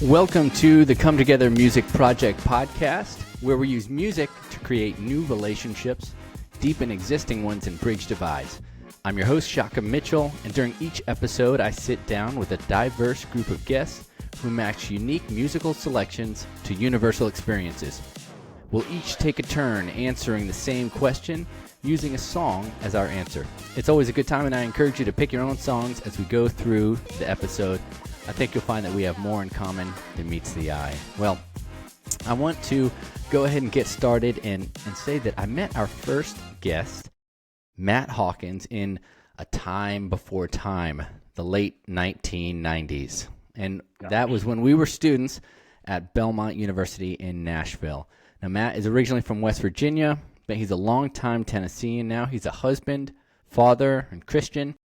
Welcome to the Come Together Music Project podcast, where we use music to create new relationships, deepen existing ones, and bridge divides. I'm your host, Shaka Mitchell, and during each episode, I sit down with a diverse group of guests who match unique musical selections to universal experiences. We'll each take a turn answering the same question, using a song as our answer. It's always a good time, and I encourage you to pick your own songs as we go through the episode. I think you'll find that we have more in common than meets the eye. Well, I want to go ahead and get started and say that I met our first guest, Matt Hawkins, in a time before time, the late 1990s. And that was when we were students at Belmont University in Nashville. Now, Matt is originally from West Virginia, but he's a longtime Tennessean now. He's a husband, father, and Christian.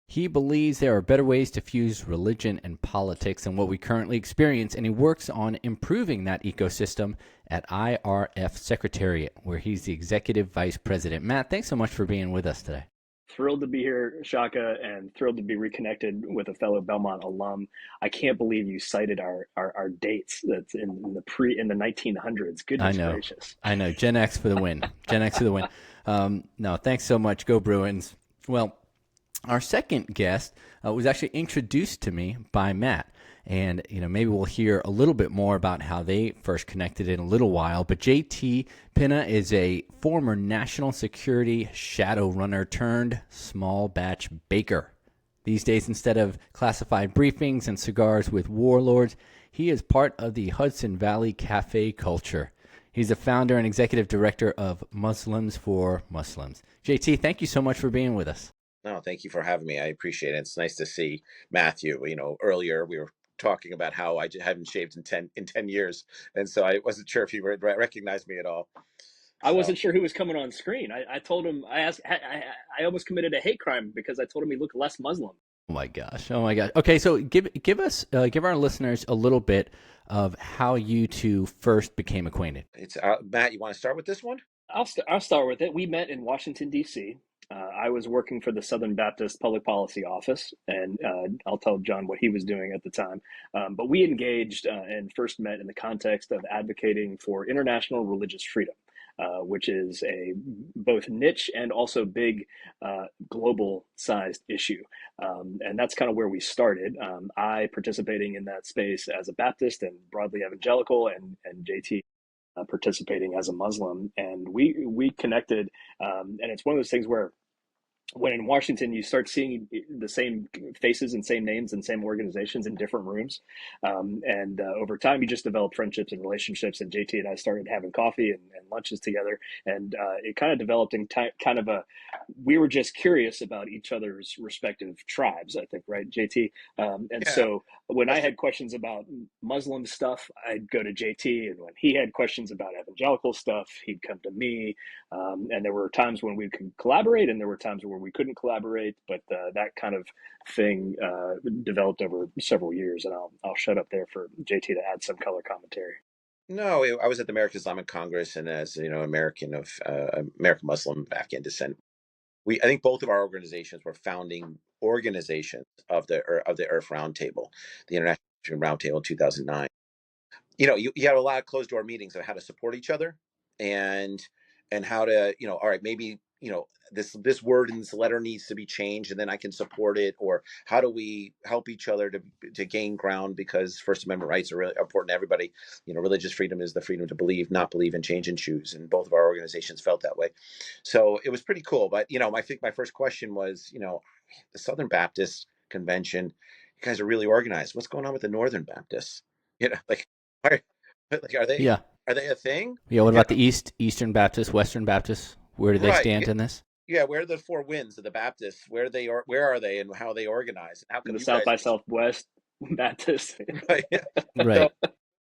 He believes there are better ways to fuse religion and politics than what we currently experience, and he works on improving that ecosystem at IRF Secretariat, where he's the executive vice president. Matt, thanks so much for being with us today. Thrilled to be here, Shaka, and thrilled to be reconnected with a fellow Belmont alum. I can't believe you cited our dates. That's in the 1900s. Goodness gracious! I know. Gen X for the win. Gen X for the win. No, thanks so much. Go Bruins. Well, our second guest was actually introduced to me by Matt, and maybe we'll hear a little bit more about how they first connected in a little while. But JT Pinna is a former national security shadow runner turned small batch baker. These days, instead of classified briefings and cigars with warlords, he is part of the Hudson Valley Cafe culture. He's the founder and executive director of Muslims for Muslims. JT, thank you so much for being with us. No, thank you for having me. I appreciate it. It's nice to see Matthew. Earlier we were talking about how I haven't shaved in 10 years, and so I wasn't sure if he recognized me at all. I wasn't sure who was coming on screen. I told him, I almost committed a hate crime because I told him he looked less Muslim. Oh my gosh! Okay, so give our listeners a little bit of how you two first became acquainted. It's Matt. You want to start with this one? I'll start with it. We met in Washington, D.C. I was working for the Southern Baptist Public Policy Office, and I'll tell John what he was doing at the time. But we engaged and first met in the context of advocating for international religious freedom, which is a both niche and also big global-sized issue. And that's kind of where we started. I participating in that space as a Baptist and broadly evangelical, and JT participating as a Muslim, and we connected, and it's one of those things where when in Washington you start seeing the same faces and same names and same organizations in different rooms, and over time you just develop friendships and relationships, and JT and I started having coffee and lunches together, and it kind of developed in we were just curious about each other's respective tribes, I think, right, JT? So when I had questions about Muslim stuff, I'd go to JT, and when he had questions about evangelical stuff, he'd come to me, and there were times when we could collaborate, and there were times where we couldn't collaborate, but that kind of thing developed over several years, and I'll shut up there for JT to add some color commentary. No, I was at the American Islamic Congress, and as American Muslim back in descent, I think both of our organizations were founding organizations of the IRF Roundtable, the International Roundtable in 2009. You had a lot of closed door meetings on how to support each other, and how to all right, maybe this word in this letter needs to be changed, and then I can support it, or how do we help each other to gain ground, because First Amendment rights are really important to everybody. Religious freedom is the freedom to believe, not believe, and change and choose, and both of our organizations felt that way. So it was pretty cool. But I think my first question was, the Southern Baptist Convention, you guys are really organized. What's going on with the Northern Baptists? Are they a thing? Yeah, what about the Eastern Baptists, Western Baptists? Where do they stand in this? Yeah, where are the four winds of the Baptists? Where are they, and how they organize? How can the South by Southwest Baptist? Right. Right.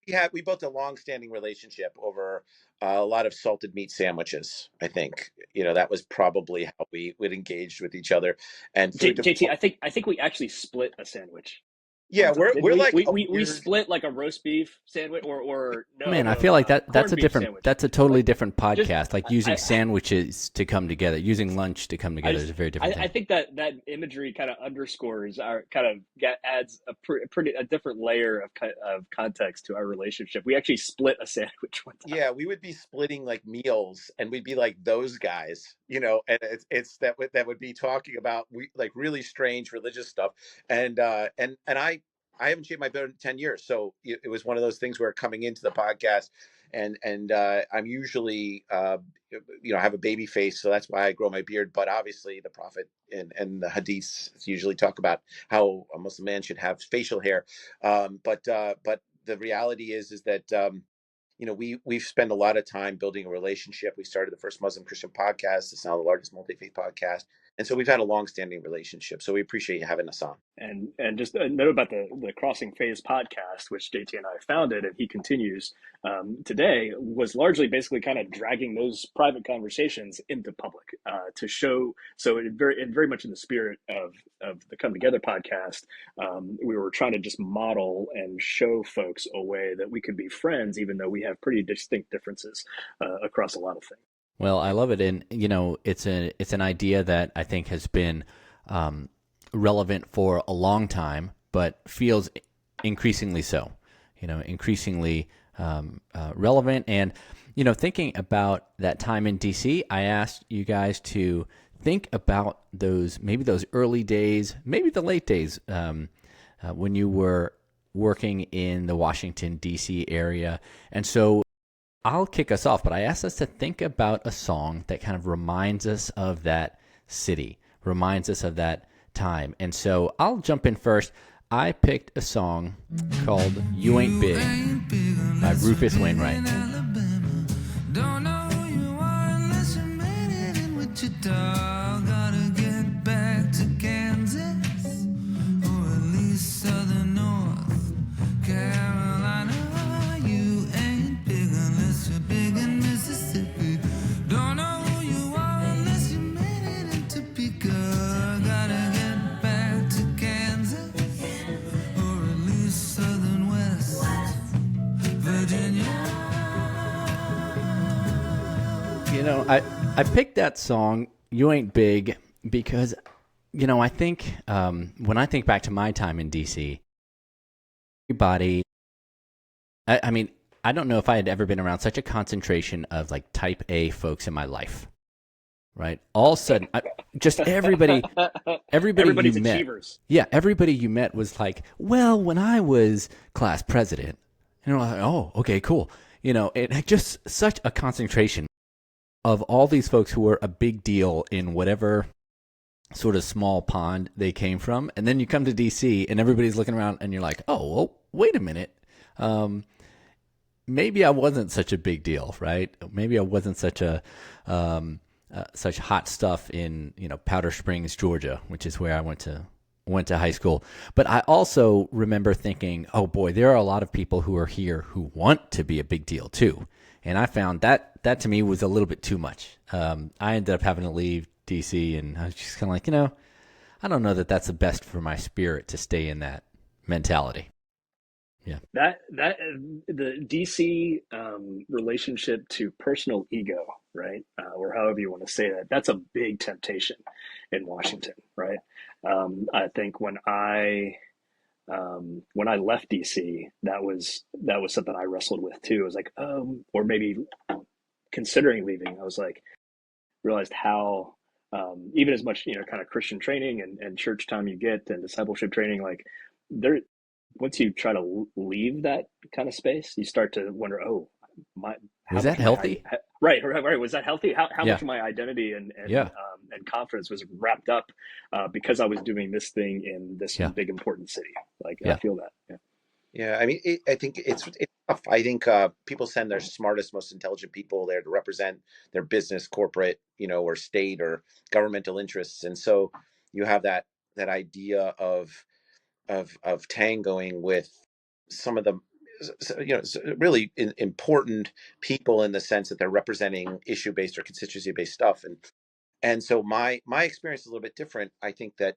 So we built a long-standing relationship over a lot of salted meat sandwiches. I think that was probably how we would engage with each other. And JT, I think we actually split a sandwich. Yeah, Did we're we? like a We weird. split like a roast beef sandwich, or no, Man, I feel like that's corned a beef different, sandwich. that's a totally Like, different just podcast. Like using I sandwiches to come together, using lunch to come I together is just a very different I thing. think that imagery kind of underscores our kind of adds a pretty a different layer of context to our relationship. We actually split a sandwich one time. Yeah, we would be splitting like meals, and we'd be like those guys, and it's that would be talking about we like really strange religious stuff, and I haven't shaved my beard in 10 years, so it was one of those things where coming into the podcast, and I'm usually I have a baby face, so that's why I grow my beard. But obviously, the Prophet and the Hadiths usually talk about how a Muslim man should have facial hair, but the reality is that. We've spent a lot of time building a relationship. We started the first Muslim Christian podcast. It's now the largest multi-faith podcast. And so we've had a long-standing relationship. So we appreciate you having us on. And just a note about the Crossing Phase podcast, which JT and I founded, and he continues today, was largely basically kind of dragging those private conversations into public to show. So very much in the spirit of the Come Together podcast, we were trying to just model and show folks a way that we could be friends, even though we have pretty distinct differences across a lot of things. Well, I love it, and it's an idea that I think has been relevant for a long time, but feels increasingly so. Increasingly relevant, and thinking about that time in DC, I asked you guys to think about those early days, maybe the late days when you were working in the Washington DC area, and so. I'll kick us off, but I asked us to think about a song that kind of reminds us of that city, reminds us of that time. And so I'll jump in first. I picked a song called You Ain't Big by Rufus Wainwright. Don't know who you are unless you made it in Wichita. Gotta get back to Kansas, or at least southern North Carolina. You ain't big unless you're big in Mississippi. Don't know who you are unless you made it in Topeka. Gotta get back to Kansas, or at least southern West Virginia. I picked that song, You Ain't Big, because, I think when I think back to my time in D.C., everybody, I mean, I don't know if I had ever been around such a concentration of like type A folks in my life, right? All of a sudden, just everybody Everybody's you met. achievers. Yeah, everybody you met was like, well, when I was class president, and I'm like, oh, okay, cool. It had just such a concentration of all these folks who were a big deal in whatever sort of small pond they came from. And then you come to DC and everybody's looking around and you're like, oh, well, wait a minute. Maybe I wasn't such a big deal, right? Maybe I wasn't such such hot stuff in, Powder Springs, Georgia, which is where I went to high school. But I also remember thinking, oh boy, there are a lot of people who are here who want to be a big deal too. And I found that to me was a little bit too much. I ended up having to leave DC, and I was just kind of like, I don't know that that's the best for my spirit to stay in that mentality. Yeah. That the DC relationship to personal ego, right, or however you want to say that, that's a big temptation in Washington, right? I think when I left DC, that was something I wrestled with too. I was like, or maybe considering leaving, I was like, realized how even as much kind of Christian training and church time you get and discipleship training, like there, once you try to leave that kind of space, you start to wonder, oh, how Was that much healthy? right, was that healthy? How Yeah. much of my identity and Yeah. and confidence was wrapped up because I was doing this thing in this Yeah. big important city? Like I Yeah. feel that. Yeah. Yeah, I mean, I think it's tough. I think people send their smartest, most intelligent people there to represent their business, corporate, or state or governmental interests, and so you have that idea of tangoing with some of the really important people in the sense that they're representing issue based or constituency based stuff, and so my experience is a little bit different. I think that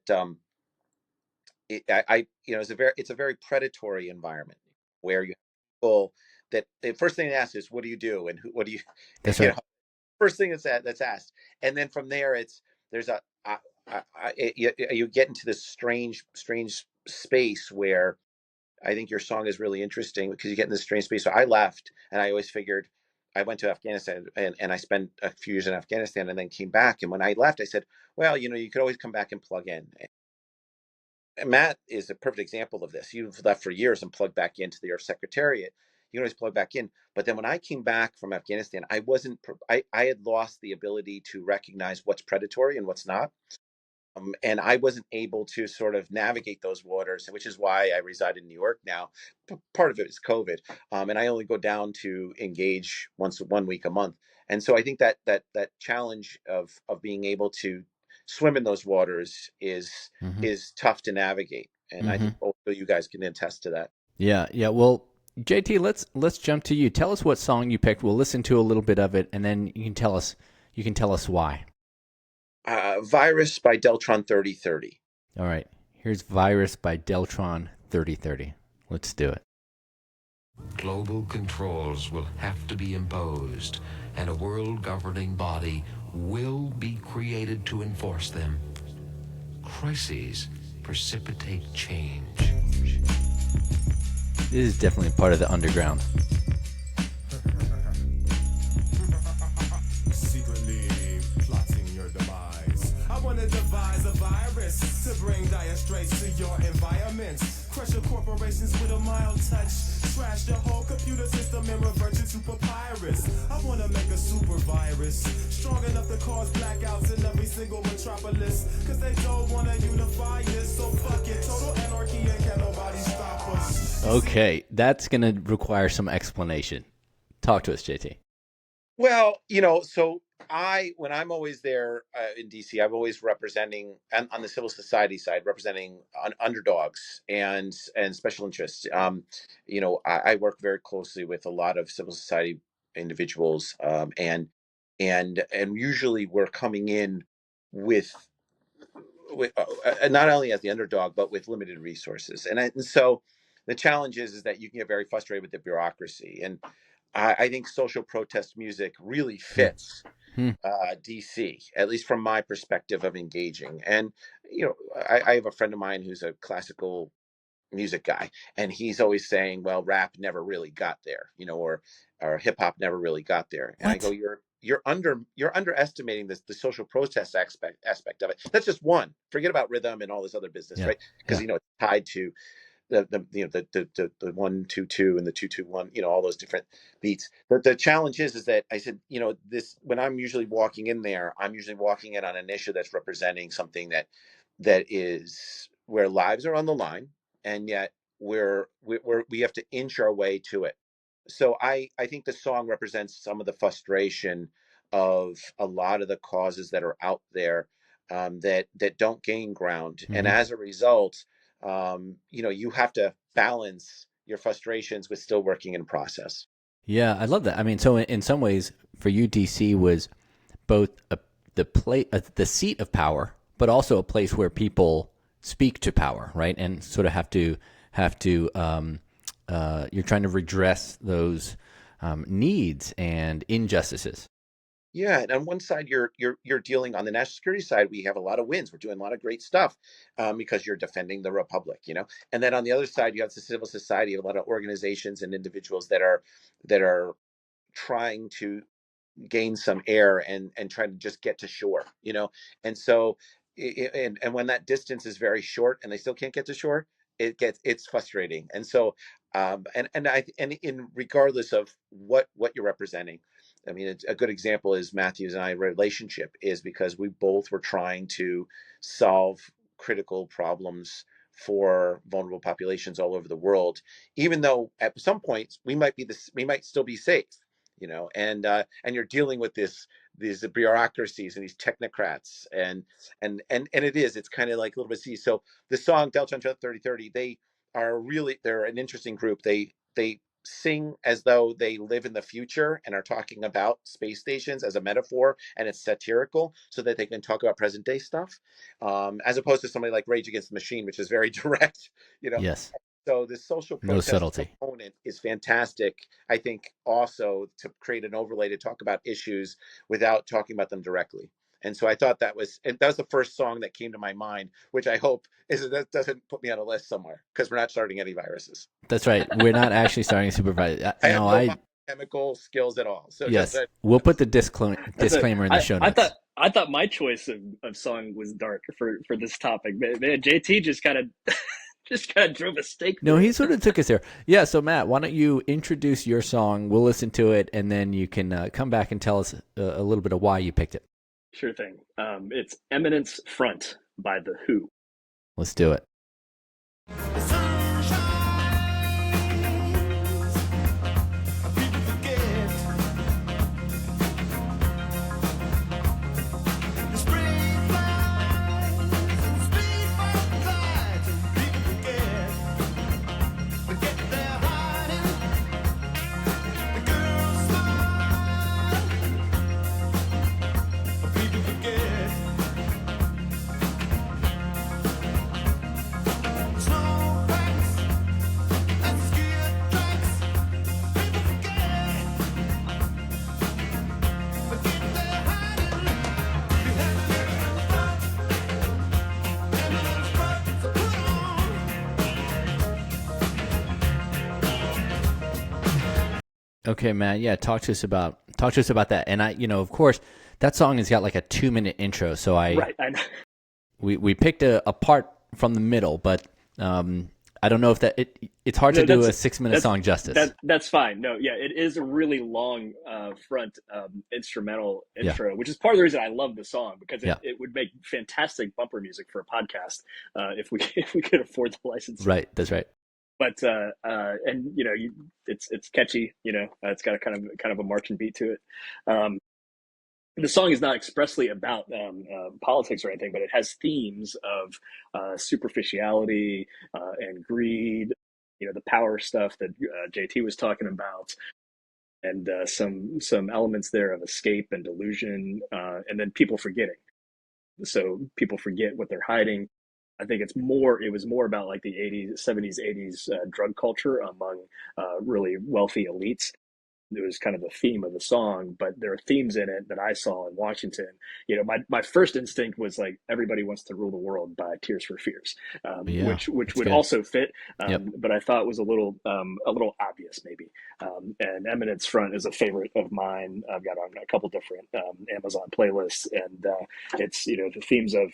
it's a very predatory environment where you have people that the first thing they ask is, what do you do? And what do you, That's you right. know, first thing that's asked. And then from there, there's a, you get into this strange space where I think your song is really interesting because you get in this strange space. So I left, and I always figured I went to Afghanistan, and I spent a few years in Afghanistan and then came back. And when I left, I said, well, you could always come back and plug in. And Matt is a perfect example of this. You've left for years and plugged back into the IRF Secretariat. You can always plug back in. But then when I came back from Afghanistan, I had lost the ability to recognize what's predatory and what's not. And I wasn't able to sort of navigate those waters, which is why I reside in New York now. Part of it is COVID, and I only go down to engage once 1 week a month. And so I think that challenge of being able to swim in those waters Hmm. is tough to navigate, and I Hmm. think both of you guys can attest to that. Yeah, yeah. Well, JT, let's jump to you. Tell us what song you picked. We'll listen to a little bit of it, and then you can tell us why. Virus by Deltron 3030. All right. Here's Virus by Deltron 3030. Let's do it. Global controls will have to be imposed, and a world governing body will be created to enforce them. Crises precipitate change. This is definitely part of the underground. Secretly plotting your demise. I want to devise a virus to bring dire straits to your environment. Crush your corporations with a mild touch. Trash the whole computer system and revert you to papyrus. I want to make a super virus strong enough to cause blackouts in every single metropolis. Cause they don't want to unify us. So fuck it. Total anarchy and can nobody stop us. Okay, that's going to require some explanation. Talk to us, JT. Well, so when I'm always there in DC, I'm always representing on the civil society side, representing underdogs and special interests. I work very closely with a lot of civil society individuals, and usually we're coming in with not only as the underdog but with limited resources, and so the challenge is that you can get very frustrated with the bureaucracy, and I think social protest music really Hmm. fits Hmm. DC, at least from my perspective of engaging. And I have a friend of mine who's a classical music guy, and he's always saying, well, rap never really got there, or hip hop never really got there. And I go, What? you're underestimating the social protest aspect of it. That's just one. Forget about rhythm and all this other business, Yeah. right? Because Yeah. it's tied to the 1 2 2 and the 2 2 1, all those different beats. But the challenge is that I said, this, when I'm usually walking in there, I'm usually walking in on an issue that's representing something that is where lives are on the line, and yet we have to inch our way to it. So I think the song represents some of the frustration of a lot of the causes that are out there, that don't gain ground, and Hmm. as a result, you have to balance your frustrations with still working in process. Yeah, I love that. I mean, so in some ways, for you, DC was both the seat of power, but also a place where people speak to power, right? And sort of you're trying to redress those needs and injustices. Yeah, and on one side, you're dealing on the national security side. We have a lot of wins. We're doing a lot of great stuff, because you're defending the republic, And then on the other side, you have the civil society, a lot of organizations and individuals that are trying to gain some air and try to just get to shore, and so and when that distance is very short and they still can't get to shore, it's frustrating. And so and in regardless of what you're representing, I mean, a good example is Matthew's and I relationship is because we both were trying to solve critical problems for vulnerable populations all over the world, even though at some points we might still be safe, and you're dealing with these bureaucracies and these technocrats, and it's kind of like a little bit. So the song Delta 3030, they're an interesting group. They sing as though they live in the future and are talking about space stations as a metaphor, and it's satirical so that they can talk about present day stuff, as opposed to somebody like Rage Against the Machine, which is very direct, you know. Yes. So this social No protest subtlety. component is fantastic, I think, also to create an overlay to talk about issues without talking about them directly. And so I thought that was the first song that came to my mind, which I hope that doesn't put me on a list somewhere, because we're not starting any viruses. That's right. We're not actually starting supervisor. I have no chemical skills at all. So yes, we'll put the disclaimer in the show notes. I thought my choice of song was dark for this topic. Man, JT just kind of drove a stake. No, he sort of took us there. Yeah. So Matt, why don't you introduce your song? We'll listen to it, and then you can come back and tell us a little bit of why you picked it. Sure thing. It's Eminence Front by The Who. Let's do it. Okay, Matt. Yeah, talk to us about that. And of course, that song has got like a 2-minute intro. So I know. we picked a part from the middle, but I don't know if it's hard to do a 6-minute song justice. That's fine. No, yeah, it is a really long front instrumental intro, which is part of the reason I love the song, because it would make fantastic bumper music for a podcast if we could afford the license. Right, that's right. But and it's catchy. It's got a kind of a marching beat to it. The song is not expressly about politics or anything, but it has themes of superficiality and greed. The power stuff that JT was talking about, and some elements there of escape and delusion, and then people forgetting. So people forget what they're hiding. I think it was more about like the 80s, 70s, 80s drug culture among really wealthy elites. It was kind of the theme of the song, but there are themes in it that I saw in Washington. My first instinct was like, Everybody Wants to Rule the World by Tears for Fears, which would good. Also fit, but I thought was a little obvious maybe. And Eminence Front is a favorite of mine. I've got on a couple different Amazon playlists, and it's the themes of.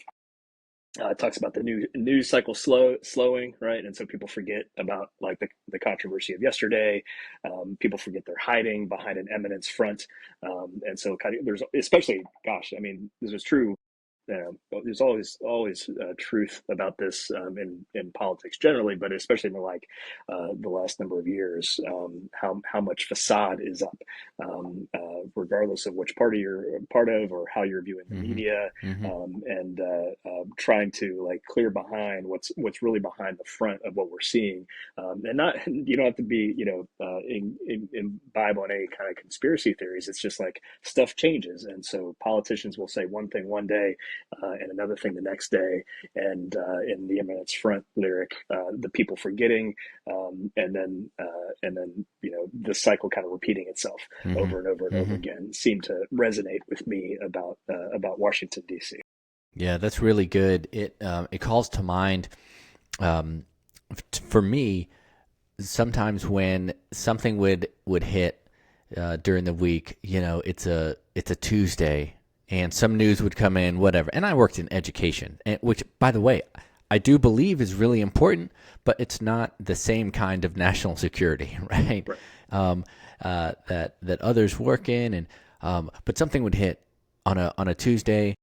It talks about the news cycle slowing, right? And so people forget about like the controversy of yesterday. People forget they're hiding behind an eminence front. And so kind of there's, especially, this is true. There's always truth about this in politics generally, but especially in the last number of years, how much facade is up, regardless of which party you're a part of or how you're viewing the media, and trying to like clear behind what's really behind the front of what we're seeing, and not, you don't have to be imbibe on any kind of conspiracy theories. It's just like stuff changes, and so politicians will say one thing one day. And another thing the next day, and in the Eminence Front lyric, the people forgetting, and then the cycle kind of repeating itself over and over and over again seemed to resonate with me about Washington D.C. Yeah, that's really good. It calls to mind, for me, sometimes when something would hit during the week. It's a Tuesday. And some news would come in, whatever. And I worked in education, which, by the way, I do believe is really important, but it's not the same kind of national security, right? That others work in, and but something would hit on a Tuesday.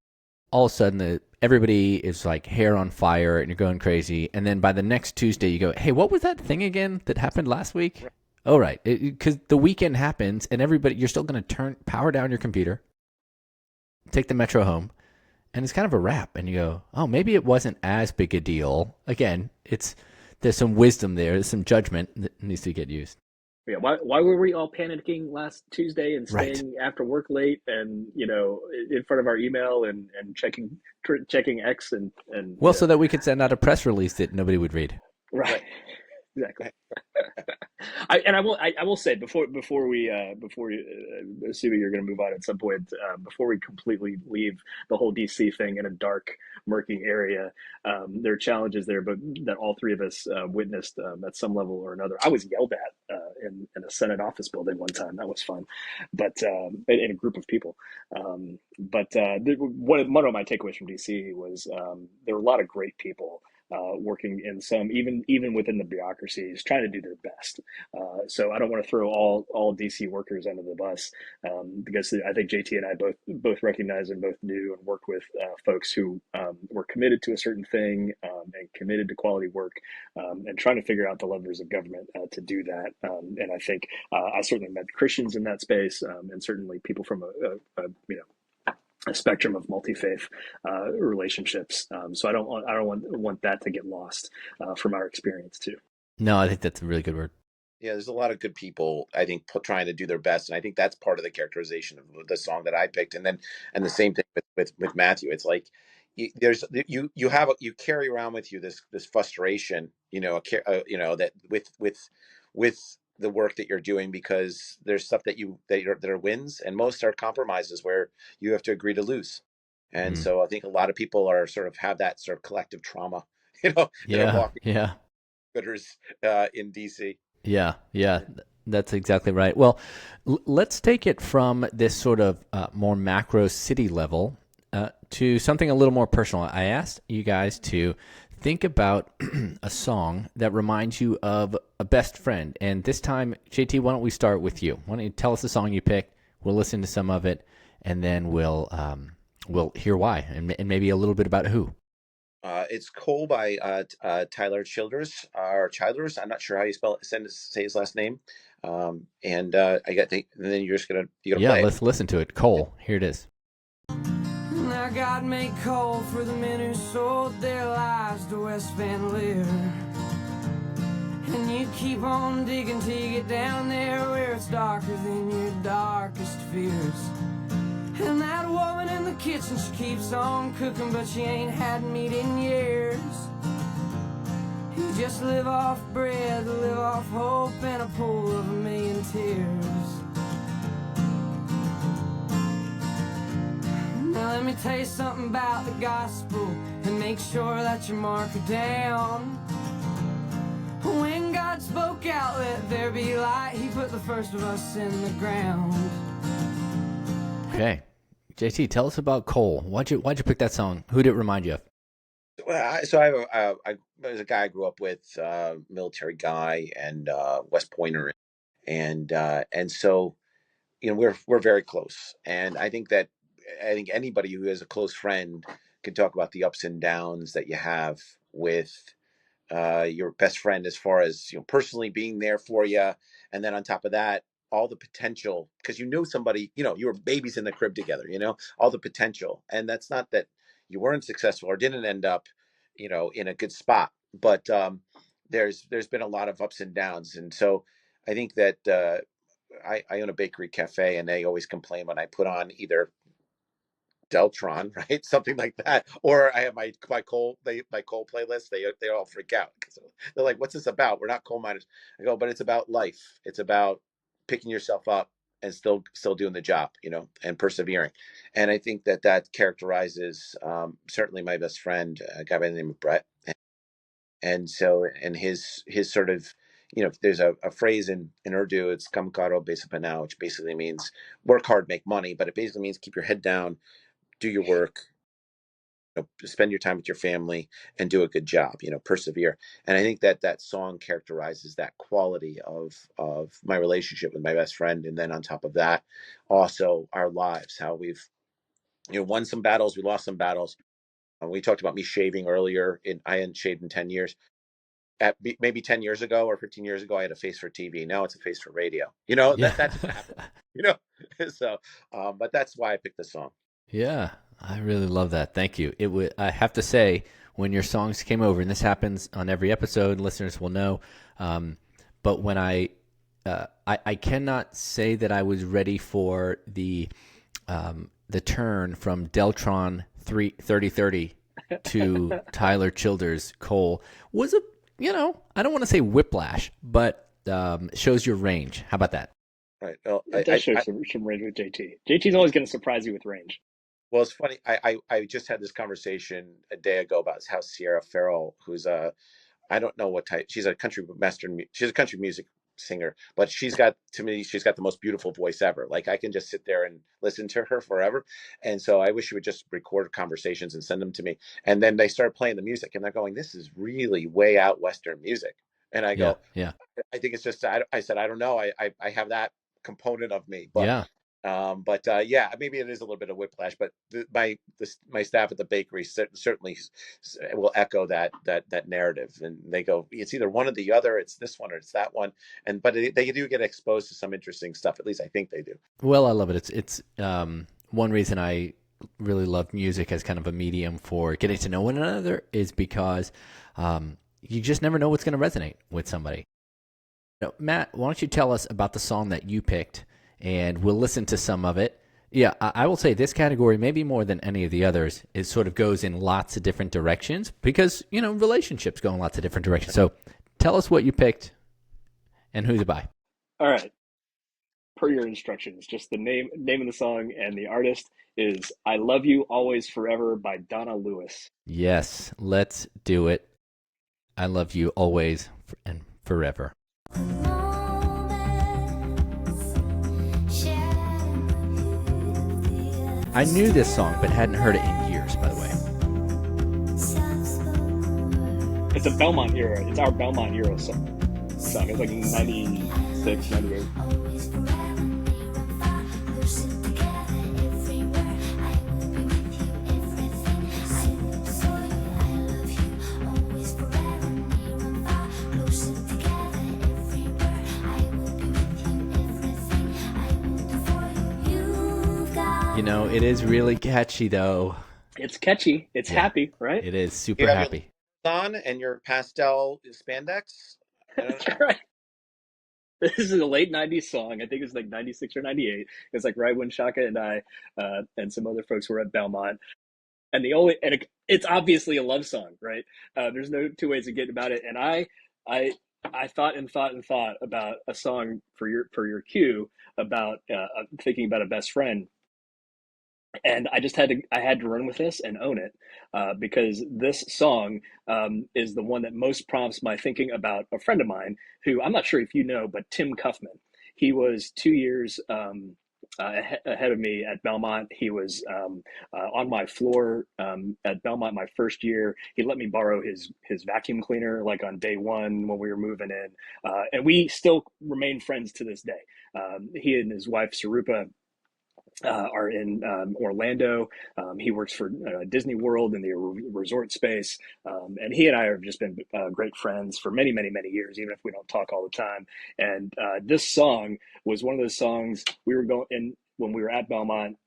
All of a sudden, everybody is like hair on fire, and you're going crazy. And then by the next Tuesday, you go, "Hey, what was that thing again that happened last week?" Right. Oh, right, because the weekend happens, and you're still going to power down your computer. Take the metro home, and it's kind of a wrap. And you go, oh, maybe it wasn't as big a deal. Again, there's some wisdom there. There's some judgment that needs to get used. Yeah, why were we all panicking last Tuesday and Right. staying after work late and in front of our email and checking X and Well, so that we could send out a press release that nobody would read. right. Right. Exactly. I will say before we assuming you're going to move on at some point, before we completely leave the whole DC thing in a dark, murky area, there are challenges there, but that all three of us witnessed at some level or another. I was yelled at in a Senate office building one time. That was fun, but in a group of people. One of my takeaways from DC was there were a lot of great people working in some even within the bureaucracies, trying to do their best. So I don't want to throw all DC workers under the bus because I think JT and I both recognize and both knew and worked with folks who were committed to a certain thing and committed to quality work and trying to figure out the levers of government to do that. And I think I certainly met Christians in that space and certainly people from a spectrum of multi-faith relationships. So I don't want that to get lost from our experience too. No, I think that's a really good word. Yeah, there's a lot of good people, I think, trying to do their best, and I think that's part of the characterization of the song that I picked. And the same thing with Matthew. It's like you carry around with you this frustration, that with the work that you're doing, because there's stuff that are wins, and most are compromises where you have to agree to lose. And so I think a lot of people are sort of have that sort of collective trauma, that are Yeah, walking yeah, scooters in DC. yeah. That's exactly right. Well, let's take it from this sort of more macro city level to something a little more personal. I asked you guys to think about a song that reminds you of a best friend. And this time, JT, why don't we start with you? Why don't you tell us the song you picked? We'll listen to some of it, and then we'll hear why, and maybe a little bit about who. It's Cole by Tyler Childers, or Childers. I'm not sure how you say his last name. And and then you're gonna Yeah, play it. let's listen to it. Cole, here it is. Now God made coal for the men who sold their lives to West Van Leer. And you keep on digging till you get down there where it's darker than your darkest fears. And that woman in the kitchen, she keeps on cooking, but she ain't had meat in years. You just live off bread, live off hope, and a pool of a million tears. Now let me tell you something about the gospel, and make sure that you mark it down. When God spoke out, let there be light, he put the first of us in the ground. Okay. JT, tell us about Cole. Why'd you pick that song? Who did it remind you of? Well, I was a guy I grew up with, military guy, and West Pointer, and so we're very close. And I think anybody who has a close friend can talk about the ups and downs that you have with your best friend, as far as personally being there for you, and then on top of that, all the potential, because somebody, you were babies in the crib together, all the potential. And that's not that you weren't successful or didn't end up in a good spot, but there's been a lot of ups and downs. And so I think that I own a bakery cafe, and they always complain when I put on either Deltron, right? Something like that. Or I have my coal playlist. They all freak out. So they're like, "What's this about? We're not coal miners." I go, "But it's about life. It's about picking yourself up and still doing the job, and persevering." And I think that characterizes certainly my best friend, a guy by the name of Brett. And so, and his sort of, there's a phrase in Urdu, it's "Kam karo besa panao," which basically means work hard, make money, but it basically means keep your head down, do your work, spend your time with your family, and do a good job, persevere. And I think that song characterizes that quality of my relationship with my best friend. And then on top of that, also our lives, how we've, won some battles, we lost some battles. We talked about me shaving earlier. I hadn't shaved in 10 years. Maybe 10 years ago or 15 years ago, I had a face for TV. Now it's a face for radio. Yeah. That just happened, So, but that's why I picked the song. Yeah, I really love that. Thank you. I have to say, when your songs came over, and this happens on every episode, listeners will know, but when I I cannot say that I was ready for the turn from Deltron 3030 to Tyler Childers' Cole. Was a, I don't want to say whiplash, but shows your range. How about that? Right. Well, It does show some range with JT. JT's always going to surprise you with range. Well, it's funny. I just had this conversation a day ago about how Sierra Farrell, who's I don't know what type, she's a country music singer, but she's got the most beautiful voice ever. Like, I can just sit there and listen to her forever. And so I wish she would just record conversations and send them to me. And then they start playing the music and they're going, this is really way out Western music. And I go, yeah. I think it's just, I said, I don't know. I have that component of me, but yeah. Yeah, maybe it is a little bit of whiplash, but my staff at the bakery certainly will echo that narrative, and they go, it's either one or the other, it's this one or it's that one, but they do get exposed to some interesting stuff. At least I think they do. Well, I love it. It's one reason I really love music as kind of a medium for getting to know one another is because you just never know what's going to resonate with somebody. Matt, why don't you tell us about the song that you picked? And we'll listen to some of it. Yeah, I will say this category, maybe more than any of the others, it sort of goes in lots of different directions because, relationships go in lots of different directions. So tell us what you picked and who's it by. All right. Per your instructions, just the name of the song and the artist is I Love You Always Forever by Donna Lewis. Yes, let's do it. I love you always and forever. I knew this song, but hadn't heard it in years, by the way. It's a Belmont era. It's our Belmont era song. It's like 96, 98. It is really catchy, though. It's catchy. It's happy, right? It is super happy. On and your pastel spandex. Right. This is a late 90s song. I think it's like 96 or 98. It's like right when Shaka and I and some other folks were at Belmont. And it's obviously a love song, right? There's no two ways to get about it. And I thought about a song for your cue about thinking about a best friend. And I had to run with this and own it because this song is the one that most prompts my thinking about a friend of mine who I'm not sure if you know, but Tim Cuffman. He was 2 years ahead of me at Belmont. He was on my floor at Belmont my first year. He let me borrow his vacuum cleaner like on day one when we were moving in. And we still remain friends to this day. He and his wife, Sarupa, are in Orlando. He works for Disney World in the resort space. And he and I have just been great friends for many, many, many years, even if we don't talk all the time. And this song was one of those songs we were going in when we were at Belmont,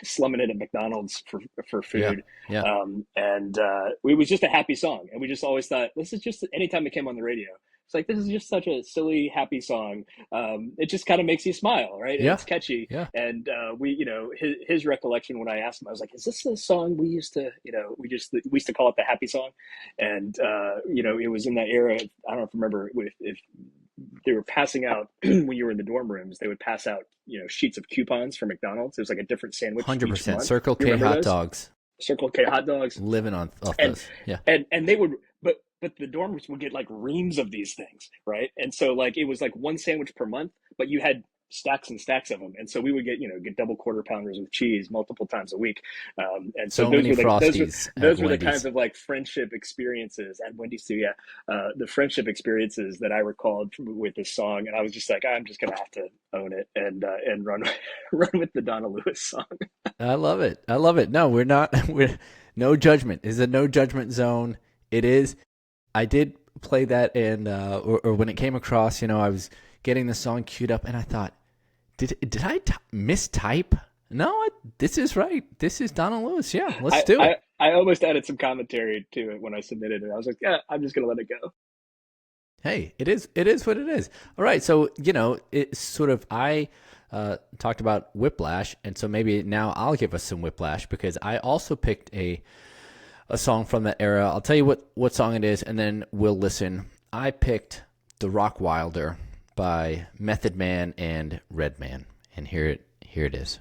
slumming it at McDonald's for food. Yeah. And it was just a happy song. And we just always thought, this is just, anytime it came on the radio, it's like, this is just such a silly, happy song. It just kind of makes you smile, right? And it's catchy. Yeah. And his recollection when I asked him, I was like, is this the song we used to, we used to call it the happy song? And, it was in that era. I don't know if you remember if they were passing out when you were in the dorm rooms, they would pass out, sheets of coupons for McDonald's. It was like a different sandwich. 100%. Circle K hot dogs. Circle K hot dogs. Living off those. Yeah. And they would, but the dormers would get like reams of these things, right? And so like it was like one sandwich per month, but you had stacks and stacks of them. And so we would get double quarter pounders with cheese multiple times a week. And so those were the kinds of like friendship experiences at Wendy's too. Yeah. The friendship experiences that I recalled with this song. And I was just like, I'm just going to have to own it and run with the Donna Lewis song. I love it. No, we're no judgment. It's a no judgment zone. It is. I did play that and, or when it came across, I was getting the song queued up and I thought, did I mistype? No, this is right. This is Donna Lewis. Yeah, let's do it. I almost added some commentary to it when I submitted it. I was like, yeah, I'm just going to let it go. Hey, it is what it is. All right, so it's sort of I talked about Whiplash, and so maybe now I'll give us some Whiplash because I also picked a song from that era. I'll tell you what song it is, and then we'll listen. I picked "The Rock Wilder" by Method Man and Redman, and here it is.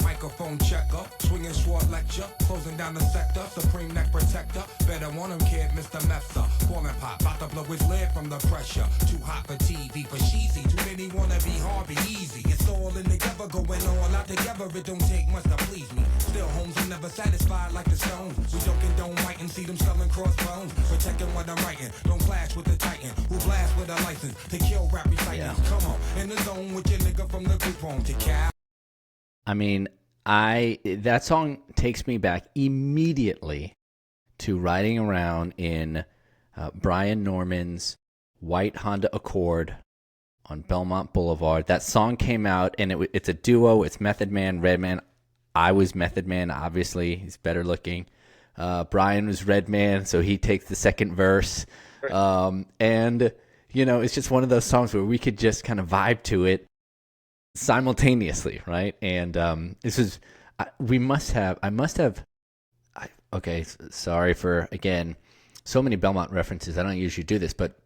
Microphone checker, swinging sword lecture, closing down the sector, supreme neck protector. Better want him, kid, Mr. Mepsa. Falling pop, about to blow his lid from the pressure. Too hot for TV, for cheesy. Too many wanna be Harvey Easy. It's all in together, going all out together. It don't take much to please me. Still, homes are never satisfied like the Stones. We don't condone writing, see them selling crossbones. Protecting what I'm writing, don't clash with the Titan. Who blast with a license to kill rap recitants. Yeah. Come on, in the zone with your nigga from the group home to Cal. I mean, that song takes me back immediately to riding around in Brian Norman's white Honda Accord on Belmont Boulevard. That song came out, and it's a duo. It's Method Man, Redman. I was Method Man, obviously. He's better looking. Brian was Redman, so he takes the second verse. And, it's just one of those songs where we could just kind of vibe to it simultaneously, right? And this is sorry for, again, so many Belmont references. I don't usually do this, but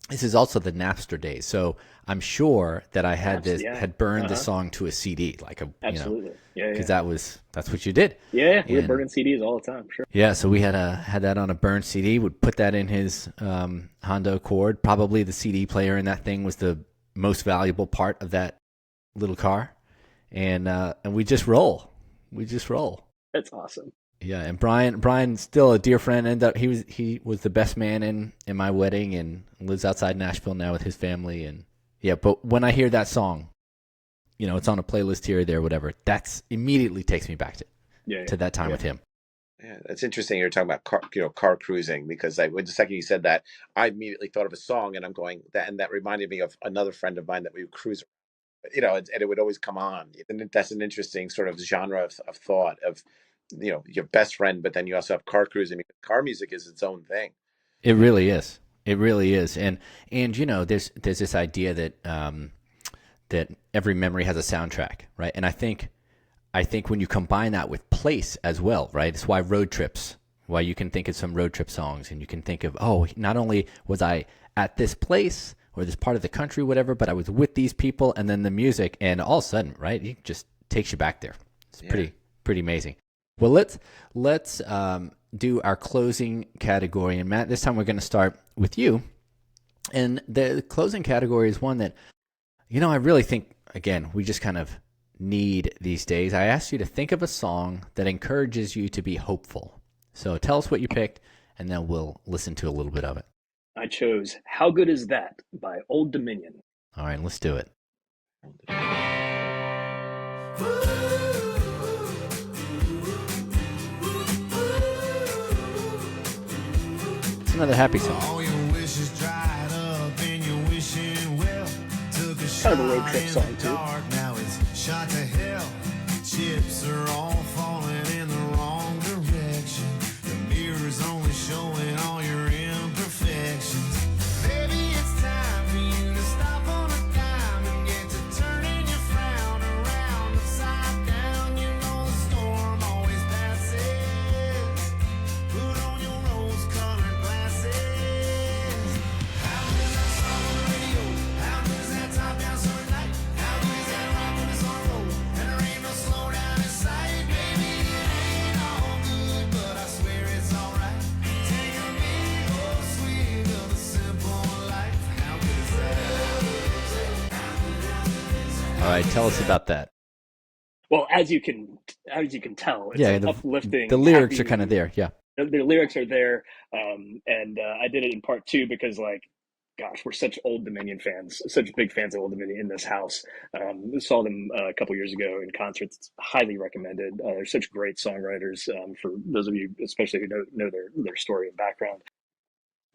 this is also the Napster days, so I'm sure that I had burned this song to a CD, like absolutely, because that's what you did. Yeah, we were burning CDs all the time, sure. Yeah, so we had that on a burned CD. Would put that in his Honda Accord. Probably the CD player in that thing was the most valuable part of that little car, and we just roll. That's awesome. Yeah, and Brian's still a dear friend, and he was the best man in my wedding, and lives outside Nashville now with his family. And yeah, but when I hear that song, it's on a playlist here or there, whatever, that's immediately takes me back to that time with him. Yeah, that's interesting. You're talking about car cruising, because when the second you said that, I immediately thought of a song, and I'm going and that reminded me of another friend of mine that we would cruise. And it would always come on. And that's an interesting sort of genre of thought of, your best friend, but then you also have car cruising, because car music is its own thing. It really is. And there's this idea that every memory has a soundtrack, right? And I think when you combine that with place as well, right? It's why you can think of some road trip songs, and you can think of, not only was I at this place or this part of the country, whatever, but I was with these people, and then the music, and all of a sudden, right, it just takes you back there. It's pretty amazing. Well, let's do our closing category, and Matt, this time we're going to start with you. And the closing category is one that, I really think, again, we just kind of need these days. I asked you to think of a song that encourages you to be hopeful. So tell us what you picked, and then we'll listen to a little bit of it. I chose "How Good Is That" by Old Dominion. All right, let's do it. It's another happy song. Kind of a road trip song too. Now it's shot to hell. Chips are all falling in the wrong direction. The mirror's only showing all your imperfections. Baby, it's time for you to stop on a dime and get to turning your frown around upside down. You know the storm always passes. Put on your rose-colored glasses. How good is that song on the radio? How good is that top-down summer night? How good is that rock when it's on roll? And there ain't no slowdown in sight. Baby, it ain't all good, but I swear it's alright. Take a big old swig of the simple life. How good is that? All right, tell us about that. Well, as you can tell, it's uplifting. The lyrics are kind of there, yeah. The lyrics are there, and I did it in part two because, gosh, we're such Old Dominion fans, such big fans of Old Dominion in this house. We saw them a couple years ago in concerts. It's highly recommended. They're such great songwriters, for those of you especially who know their story and background.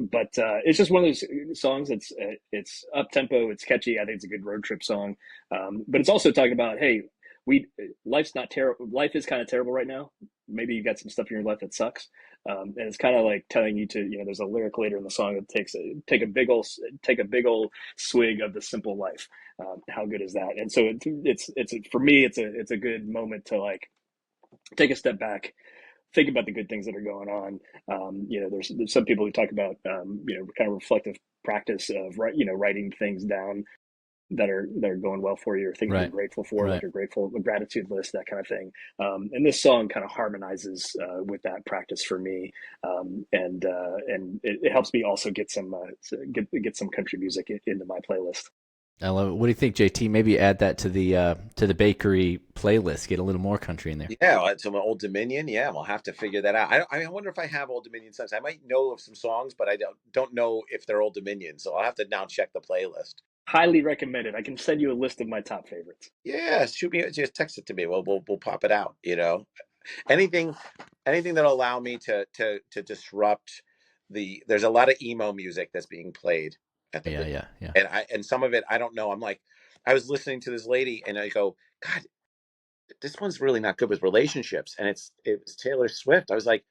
But it's just one of those songs that's it's up tempo, it's catchy. I think it's a good road trip song. But it's also talking about, hey, life's not terrible. Life is kind of terrible right now. Maybe you got some stuff in your life that sucks. And it's kind of like telling you to, there's a lyric later in the song that take a big old swig of the simple life. How good is that? And so it's for me, it's a good moment to like take a step back, think about the good things that are going on. There's some people who talk about, kind of reflective practice of writing things down that are going well for you, or things you're grateful for, like a gratitude list, that kind of thing. And this song kind of harmonizes with that practice for me, and it helps me also get some country music into my playlist. I love it. What do you think, JT? Maybe add that to the bakery playlist. Get a little more country in there. Yeah, some Old Dominion. Yeah, we'll have to figure that out. I wonder if I have Old Dominion songs. I might know of some songs, but I don't know if they're Old Dominion. So I'll have to now check the playlist. Highly recommended. I can send you a list of my top favorites. Yeah, just text it to me. We'll pop it out. Anything that'll allow me to disrupt there's a lot of emo music that's being played at the yeah. And some of it I don't know. I'm like, I was listening to this lady and I go, God, this one's really not good with relationships, and it was Taylor Swift. I was like,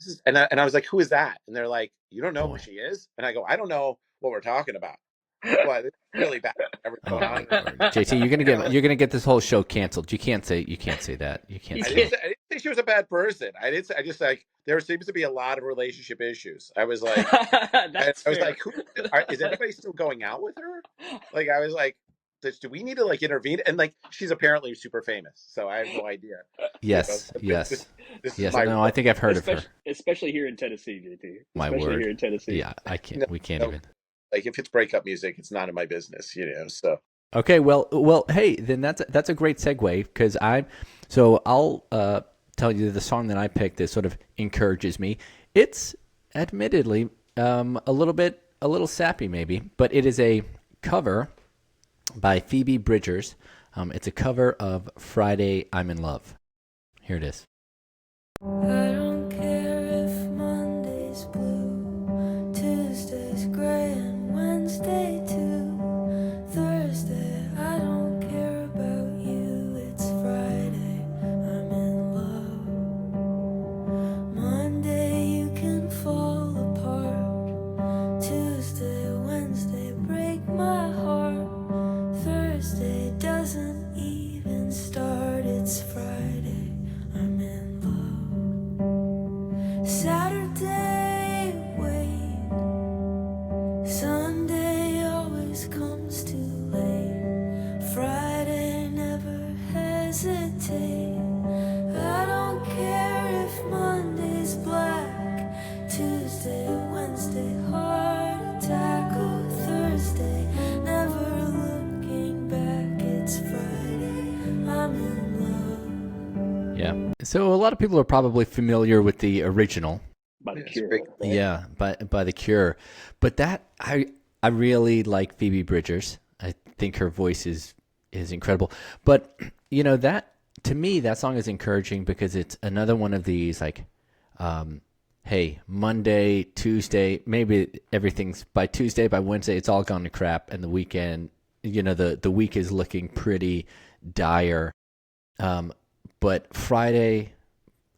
this is, and I was like, who is that? And they're like, you don't know who she is? And I go, I don't know what we're talking about. Well, it's really bad. JT, you're gonna get this whole show canceled. You can't say that. You can't say. I didn't say she was a bad person. I just like, there seems to be a lot of relationship issues. I was like, is anybody still going out with her? Like, I was like, do we need to like intervene? And like, she's apparently super famous, so I have no idea. Yes. This yes. No, I think I've heard of her, especially here in Tennessee, JT. My word. Here in Tennessee. Yeah, I can't. We can't even. Like, if it's breakup music, it's not in my business, So okay, well, hey, then that's a great segue, because I'll tell you the song that I picked that sort of encourages me. It's admittedly a little sappy maybe, but it is a cover by Phoebe Bridgers. It's a cover of Friday, I'm in Love. Here it is. I don't care if Monday's blue, Tuesday's gray, and Wednesday too, Thursday, I don't care about you, it's Friday, I'm in love. Monday you can fall apart, Tuesday, Wednesday break my heart, Thursday doesn't even start, it's Friday, I'm in love. Saturday, wait, Sunday always comes too late, Friday never hesitate, I don't care if Monday's black, Tuesday, Wednesday, heart attack, or Thursday, never looking back, it's Friday, I'm in love. Yeah. So a lot of people are probably familiar with the original. By The Cure. Yeah, by The Cure. But that I really like Phoebe Bridgers. I think her voice is incredible. But that, to me, that song is encouraging because it's another one of these like, hey, Monday, Tuesday, maybe everything's by Tuesday, by Wednesday, it's all gone to crap, and the weekend, the week is looking pretty dire. But Friday,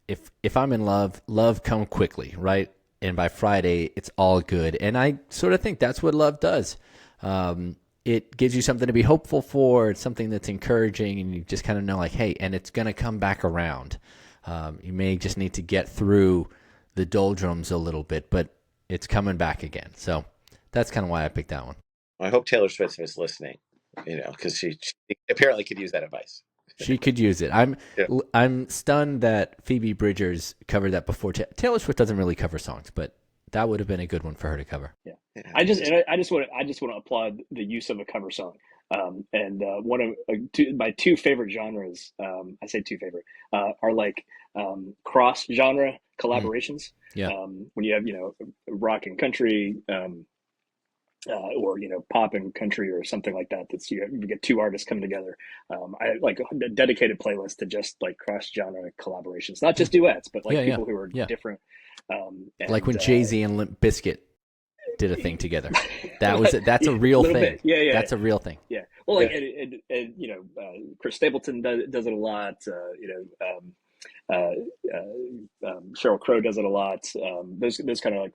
if I'm in love come quickly, right? And by Friday, it's all good. And I sort of think that's what love does. It gives you something to be hopeful for. It's something that's encouraging, and you just kind of know, like, hey, and it's going to come back around. You may just need to get through the doldrums a little bit, but it's coming back again. So that's kind of why I picked that one. I hope Taylor Swift is listening, because she apparently could use that advice. She could use it. I'm stunned that Phoebe Bridgers covered that before. Taylor Swift doesn't really cover songs, but that would have been a good one for her to cover. Yeah. I just want to applaud the use of a cover song. One of my two favorite genres, I say two favorite, are like cross genre collaborations. Yeah. When you have rock and country, or pop and country or something like that. That's you get two artists coming together. I like a dedicated playlist to just like cross genre collaborations, not just duets, but like people who are different. Like when Jay-Z and Limp Bizkit did a thing together. That's a real thing. Bit. Yeah, that's a real thing. Yeah. Well, like, and Chris Stapleton does it a lot. Sheryl Crow does it a lot. Those kind of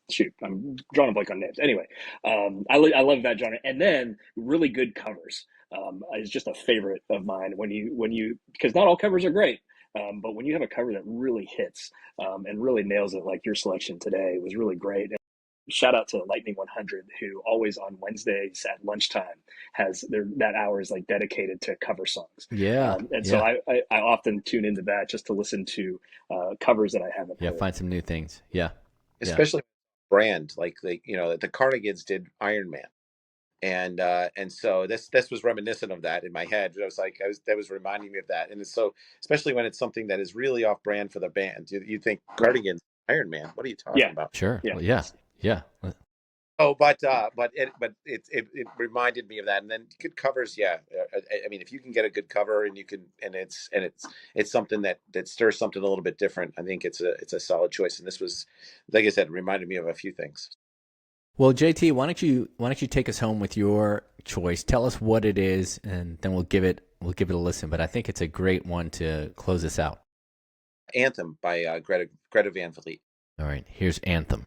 shoot, I'm drawing a blank on names. Anyway, I love that genre. And then really good covers is just a favorite of mine. When you because not all covers are great, but when you have a cover that really hits and really nails it, like your selection today was really great. And shout out to Lightning 100, who always on Wednesdays at lunchtime has that hour is like dedicated to cover songs. So I often tune into that just to listen to covers that I haven't heard. Find some new things. Especially brand, like the Cardigans did Iron Man, and so this was reminiscent of that in my head. That was reminding me of that, and it's so, especially when it's something that is really off brand for the band. You think Cardigans Iron Man? What are you talking about? Sure. Oh, but it reminded me of that. And then good covers, I mean, if you can get a good cover and it's something that stirs something a little bit different, I think it's a solid choice. And this was, like I said, reminded me of a few things. Well, JT, why don't you take us home with your choice? Tell us what it is, and then we'll give it a listen. But I think it's a great one to close us out. Anthem by Greta Van Fleet. All right, here's Anthem.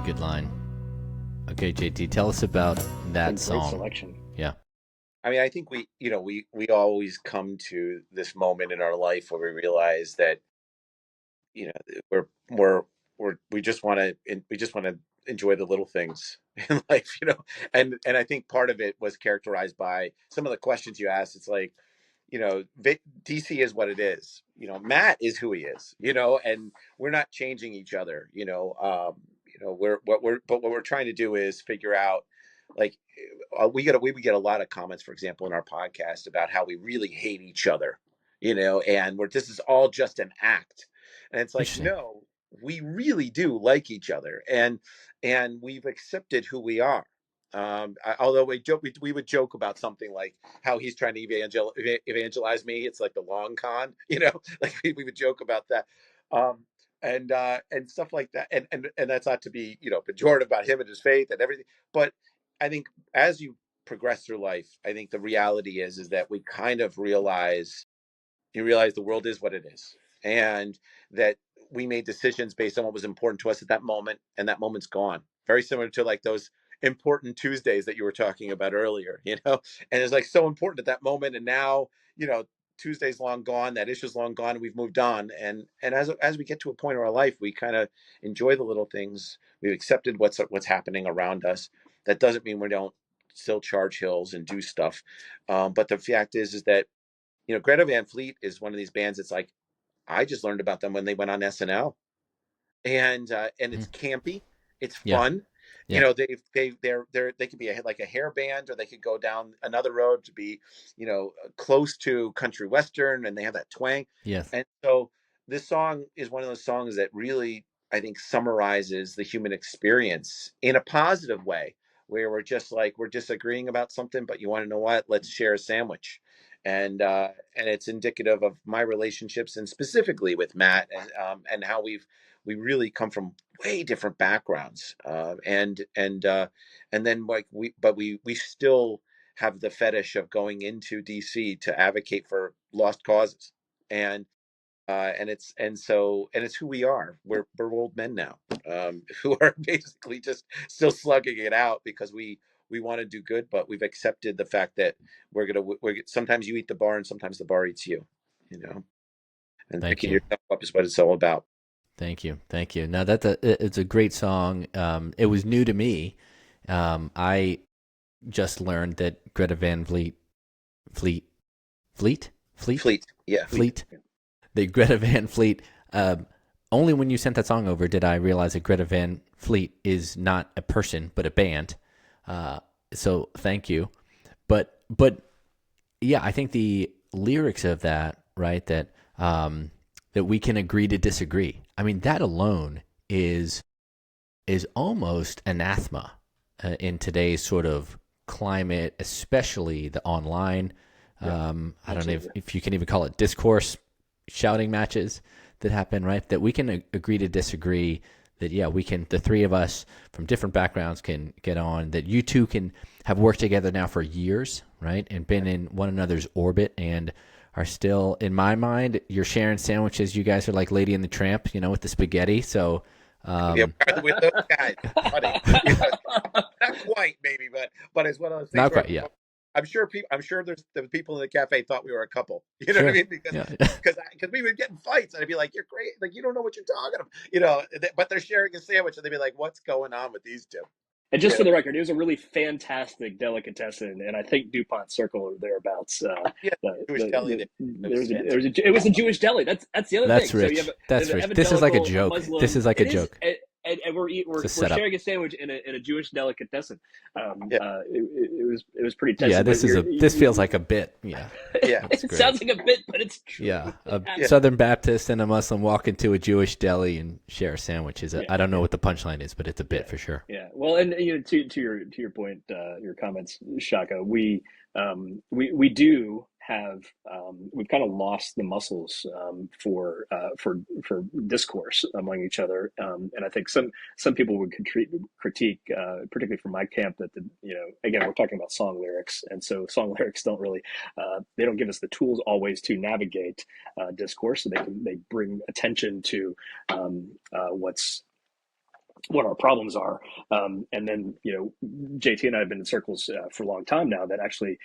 Good line. Okay, JT, tell us about that song. Great selection. Yeah. I mean, I think we always come to this moment in our life where we realize that, we just want to enjoy the little things in life, and I think part of it was characterized by some of the questions you asked. It's like, DC is what it is. Matt is who he is. And we're not changing each other. What we're trying to do is figure out, like, we would get a lot of comments, for example, in our podcast about how we really hate each other, and this is all just an act. And it's like, no, we really do like each other, and we've accepted who we are. Although we would joke about something like how he's trying to evangelize me. It's like the long con, like we would joke about that. And stuff like that, and that's not to be pejorative about him and his faith and everything, but I think as you progress through life, I think the reality is that we kind of realize the world is what it is, and that we made decisions based on what was important to us at that moment, and that moment's gone. Very similar to like those important Tuesdays that you were talking about earlier, and it's like so important at that moment, and now Tuesday's long gone, that issue's long gone, and we've moved on. And as we get to a point in our life, we kind of enjoy the little things. We've accepted what's happening around us. That doesn't mean we don't still charge hills and do stuff. But the fact is that, Greta Van Fleet is one of these bands that's like, I just learned about them when they went on SNL. And it's campy. It's fun. Yeah. They could be like a hair band, or they could go down another road to be, close to country western, and they have that twang. Yes. And so this song is one of those songs that really, I think, summarizes the human experience in a positive way, where we're just like, we're disagreeing about something, but you want to know what? Let's share a sandwich. And it's indicative of my relationships, and specifically with Matt, and how we've we really come from way different backgrounds, and then like we still have the fetish of going into DC to advocate for lost causes, and it's who we are. We're old men now, who are basically just still slugging it out because we want to do good, but we've accepted the fact that we're sometimes you eat the bar and sometimes the bar eats you, you know, and Thank picking you. yourself up is what it's all about. Thank you. Thank you. Now it's a great song. It was new to me. I just learned that Greta Van Fleet, Yeah. the Greta Van Fleet. Only when you sent that song over did I realize that Greta Van Fleet is not a person but a band. So thank you. But yeah, I think the lyrics of that, right? That we can agree to disagree. I mean, that alone is almost anathema in today's sort of climate, especially the online. I don't know if you can even call it discourse, shouting matches that happen, right? That we can agree to disagree. That the three of us from different backgrounds can get on. That you two can have worked together now for years, right? And been in one another's orbit and are still, in my mind, you're sharing sandwiches. You guys are like Lady and the Tramp, with the spaghetti. So With those guys, funny. Not quite, maybe, but it's one of those things. Not quite, yeah. I'm sure there's the people in the cafe thought we were a couple. You know what I mean? Because we would get in fights, and I'd be like, "You're great, like you don't know what you're talking about," But they're sharing a sandwich, and they'd be like, "What's going on with these two?" And just for the record, it was a really fantastic delicatessen, and I think DuPont Circle or thereabouts. Jewish deli. It was a Jewish deli. That's the other That's thing. Rich. So that's rich. This is like a joke. Muslim, this is like a joke. And we're sharing a sandwich in a Jewish delicatessen. It was pretty tense. Yeah, this feels like a bit. Yeah, it sounds like a bit, but it's true. Yeah, Southern Baptist and a Muslim walk into a Jewish deli and share a sandwich. I don't know what the punchline is, but it's a bit for sure. Yeah. Well, and to your point, your comments, Shaka, we do have we've kind of lost the muscles for discourse among each other, and I think some people would critique, particularly from my camp, that again, we're talking about song lyrics, and so song lyrics don't really they don't give us the tools always to navigate discourse, so they bring attention to what our problems are, and then JT and I have been in circles for a long time now that actually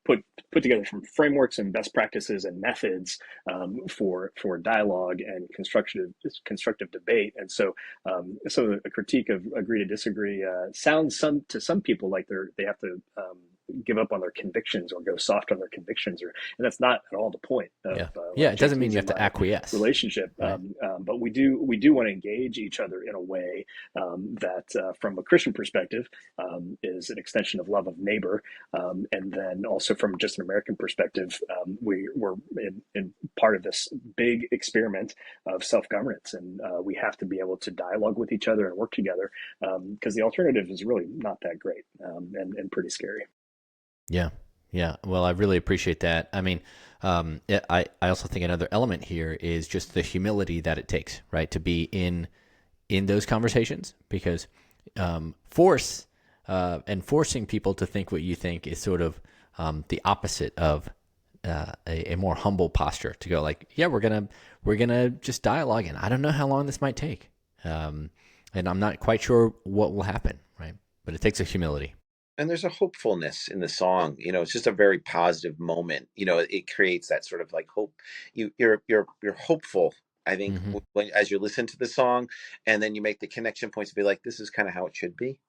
put together some frameworks and best practices and methods for dialogue and constructive debate. And so a critique of agree to disagree sounds to some people like they have to give up on their convictions or go soft on their convictions, and that's not at all the point of it doesn't mean you have to acquiesce relationship, right? But we do want to engage each other in a way that from a Christian perspective is an extension of love of neighbor, and then also from just an American perspective, we're in part of this big experiment of self-governance, and we have to be able to dialogue with each other and work together, because the alternative is really not that great, and pretty scary. Yeah. Well, I really appreciate that. I mean, I also think another element here is just the humility that it takes, right, to be in those conversations, because forcing people to think what you think is sort of the opposite of a more humble posture, to go like, yeah, we're gonna just dialogue, and I don't know how long this might take, and I'm not quite sure what will happen, right? But it takes a humility. And there's a hopefulness in the song. It's just a very positive moment. It creates that sort of like hope. You're hopeful, I think, as you listen to the song, and then you make the connection points to be like, this is kind of how it should be.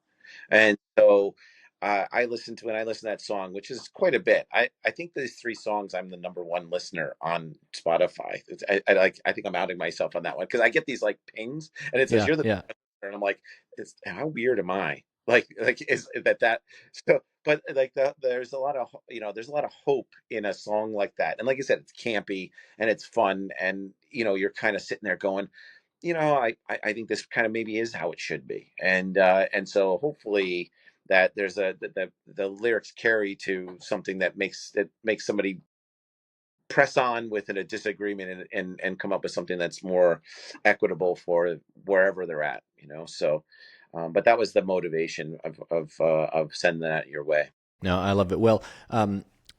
And so when I listen to that song, which is quite a bit. I think these 3 songs, I'm the number 1 listener on Spotify. I think I'm outing myself on that one, because I get these like pings, and it says you're the listener, and I'm like, how weird am I? Like is that so? But like there's a lot of hope in a song like that, and like I said, it's campy and it's fun, and you're kind of sitting there going, I think this kind of maybe is how it should be, and so hopefully that there's the lyrics carry to something that makes somebody press on with a disagreement and come up with something that's more equitable for wherever they're at, so but that was the motivation of sending that your way. No, I love it. Well,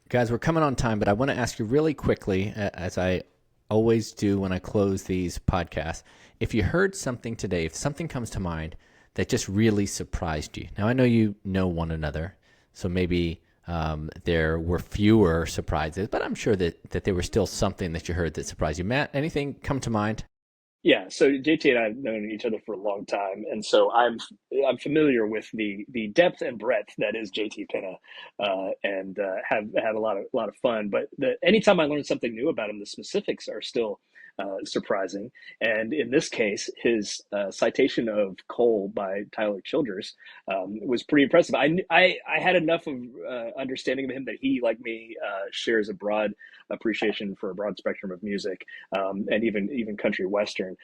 guys, we're coming on time, but I want to ask you really quickly, as I always do when I close these podcasts, if you heard something today, if something comes to mind that just really surprised you. Now, I know you know one another, so maybe there were fewer surprises, but I'm sure that there was still something that you heard that surprised you. Matt, anything come to mind? Yeah, so JT and I have known each other for a long time, and so I'm familiar with the depth and breadth that is JT Pinna, and have had a lot of fun. But anytime I learn something new about him, the specifics are still surprising. And in this case, his citation of Cole by Tyler Childers was pretty impressive. I had enough of understanding of him that he, like me, shares a broad appreciation for a broad spectrum of music, and even country western.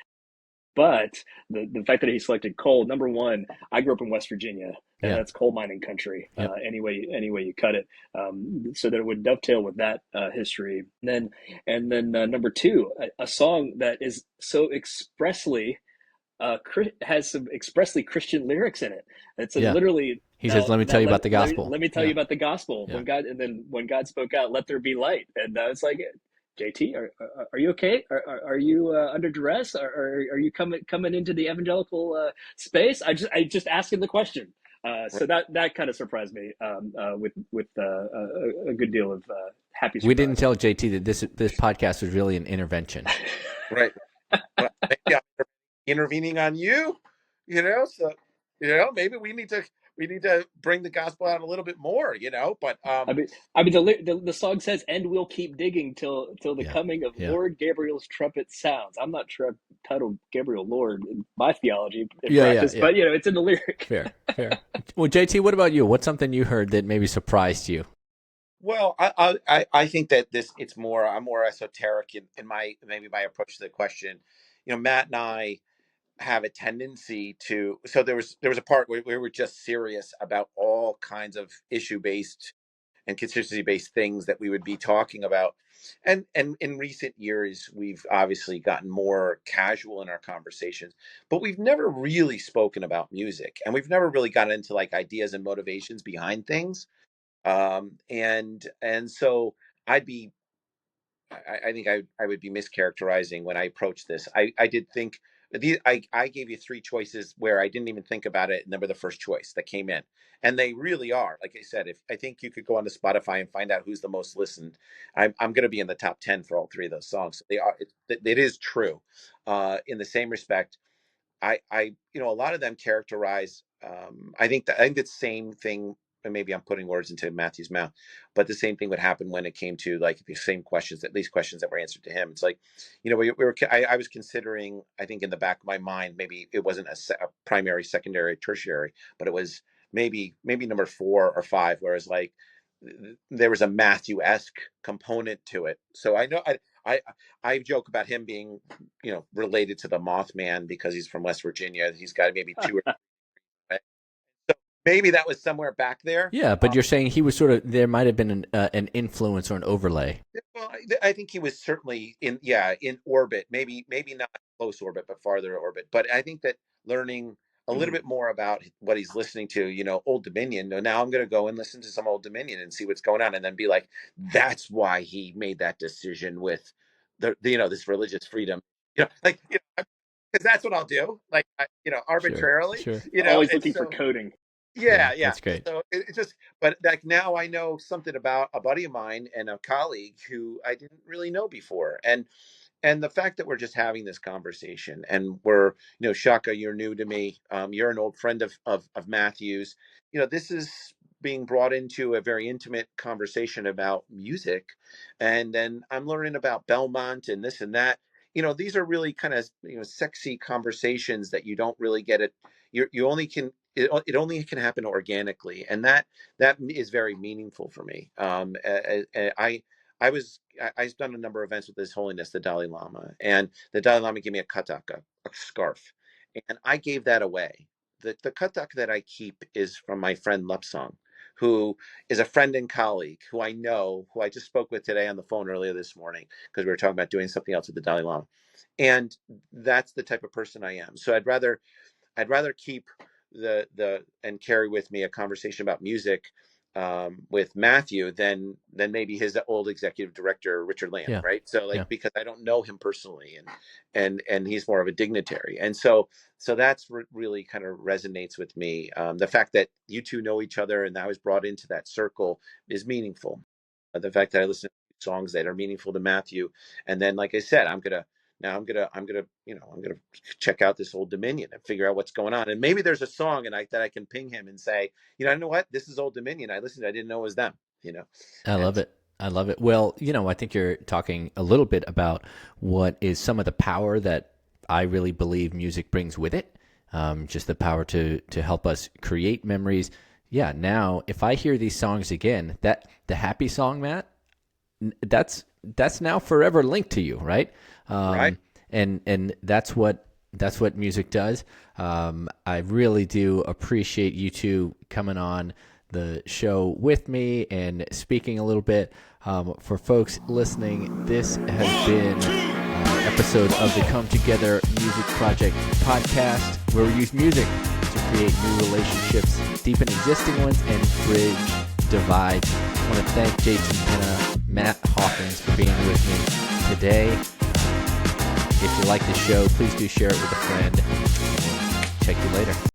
But the fact that he selected coal, number one, I grew up in West Virginia, and Yeah. that's coal mining country. Yep. Any way you cut it, so that it would dovetail with that history. And then number two, a song that is so expressly has some expressly Christian lyrics in it. It's Yeah. literally. He says, "Let me tell you about the gospel." Let me tell you about the gospel. Yeah. When God spoke out, let there be light, and I was like, JT, are you okay? Are you under duress? Are you coming into the evangelical space? I just asking the question. So that kind of surprised me with a good deal of happy surprise. We didn't tell JT that this podcast was really an intervention. Right. Well, maybe I'm intervening on you, so maybe we need to bring the gospel out a little bit more, but I mean the song says, "And we'll keep digging till the coming of Lord Gabriel's trumpet sounds." I'm not sure I've titled Gabriel Lord in my theology in practice, but it's in the lyric. Fair. Well, JT, what about you? What's something you heard that maybe surprised you? Well, I think that I'm more esoteric in my approach to the question. Matt and I have a tendency to, so there was a part where we were just serious about all kinds of issue-based and consistency-based things that we would be talking about. And in recent years, we've obviously gotten more casual in our conversations, but we've never really spoken about music, and we've never really gotten into like ideas and motivations behind things. And so I think I would be mischaracterizing when I approach this. I did think I gave you three choices where I didn't even think about it, and they were the first choice that came in, and they really are. Like I said, if I think you could go onto Spotify and find out who's the most listened, I'm going to be in the top 10 for all three of those songs. So they are. It is true. In the same respect, a lot of them characterize. I think the same thing, and maybe I'm putting words into Matthew's mouth, but the same thing would happen when it came to like the same questions, at least questions that were answered to him. It's like, I was considering, I think in the back of my mind, maybe it wasn't a primary, secondary, tertiary, but it was maybe number 4 or 5, whereas like there was a Matthew-esque component to it. So I know I joke about him being, related to the Mothman because he's from West Virginia. He's got maybe 2 or 3. So maybe that was somewhere back there. Yeah, but you're saying he was sort of, there might have been an influence or an overlay. Well, I think he was certainly in orbit, maybe not close orbit, but farther orbit. But I think that learning a little bit more about what he's listening to, Old Dominion. Now I'm going to go and listen to some Old Dominion and see what's going on, and then be like, that's why he made that decision with this religious freedom. Because that's what I'll do. Like, arbitrarily. Sure. Always looking for coding. Yeah. That's great. So it's just, but like now I know something about a buddy of mine and a colleague who I didn't really know before, and the fact that we're just having this conversation, and we're, Shaka, you're new to me. You're an old friend of Matthew's. This is being brought into a very intimate conversation about music, and then I'm learning about Belmont and this and that. These are really kind of sexy conversations that you don't really get it. You only can. It only can happen organically, and that is very meaningful for me. I've done a number of events with His Holiness the Dalai Lama, and the Dalai Lama gave me a katak, a scarf, and I gave that away. The katak that I keep is from my friend Lepsong, who is a friend and colleague who I know, who I just spoke with today on the phone earlier this morning because we were talking about doing something else with the Dalai Lama. And that's the type of person I am. So I'd rather keep the and carry with me a conversation about music with Matthew than maybe his old executive director Richard Land, Yeah. right? So Yeah. because I don't know him personally, and he's more of a dignitary, and so that's really kind of resonates with me. The fact that you two know each other and I was brought into that circle is meaningful. The fact that I listen to songs that are meaningful to Matthew, and then like I said, I'm gonna check out this Old Dominion and figure out what's going on. And maybe there's a song that I can ping him and say, I know what, this is Old Dominion. I listened, I didn't know it was them, I love it. I love it. Well, I think you're talking a little bit about what is some of the power that I really believe music brings with it. Just the power to help us create memories. Yeah. Now, if I hear these songs again, that the happy song, Matt, that's now forever linked to you, right? Right. And that's what music does. I really do appreciate you two coming on the show with me and speaking a little bit. For folks listening, this has been an episode of the Come Together Music Project podcast, where we use music to create new relationships, deepen existing ones, and bridge divides. I want to thank JT Pinna, Matt Hawkins for being with me today. If you like the show, please do share it with a friend. Check you later.